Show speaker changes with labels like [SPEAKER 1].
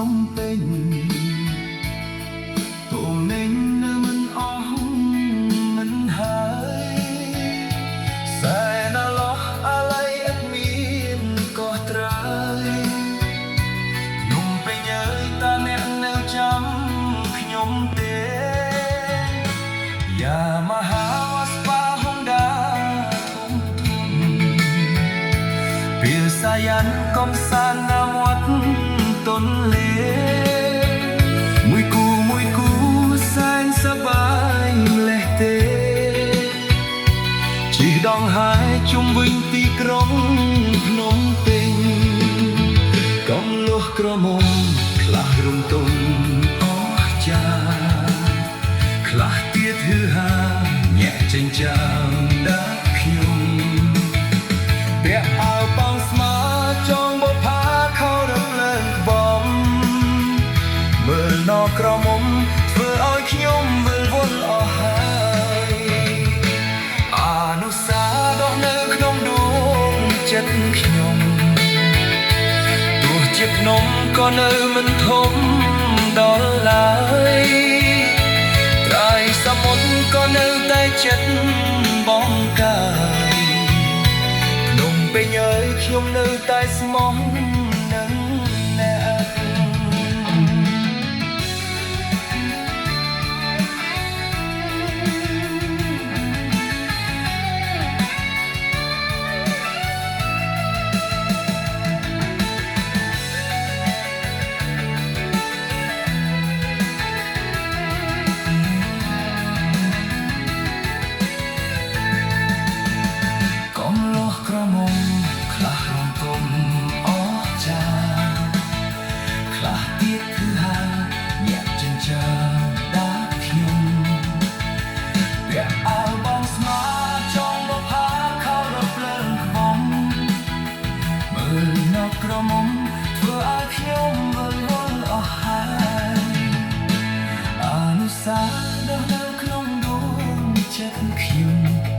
[SPEAKER 1] ខ្ញុំពេញទូមិញនៅមិនអស់មិនហើយសែនឡោះអាឡ័យឥតមានក៏ត្រើយខ្ញុំពេញអើយតើអ្នកនៅចាំខ្ញុំទេយ៉ាម៉ាហាវ៉ាស្ប៉ាហុងដាពីសាយ៉ានកំសាន្តណាមាត់ទន្លេមួយគូសែនសប្បាយម្លេះទេជិះដងហើយជុំវិញទីក្រុងភ្នំពេញកំលុះក្រមុំខ្លះរំទុំអស់ចាខ្លះទៀតហឺហាញាក់ចេញចាំដាក់ខ្ញុំពាក់អាវប៉ោងស្មាចងបផាខោរំលើងក្បំមើលណក្រមុំធ្វើឲ្យខ្ញុំវិលវល់អស់ហើយអនុសាដកនៅក្នុងដួងចិត្តខ្ញុំទោះជាភ្នំក៏នៅមិនធំដល់ឡើយត្រៃសមុទ្រក៏នៅតែចិត្តបងកាយភ្នំពេញអើយខ្ញុំនៅតែស្មោះនឹងអ្នកក្រមុំខ្លះរំទុំអស់ចាខ្លះទៀតគឺហាញាក់ចិញ្ចើមដាក់ខ្ញុំពាក់អាវបងស្មាចងបផាខោរភ្លើងក្បំមើលណក្រមុំធ្វើឲ្យខ្ញុំវិលវល់អស់ហើយអនុសាដកនៅក្នុងដួងចិត្តខ្ញុំ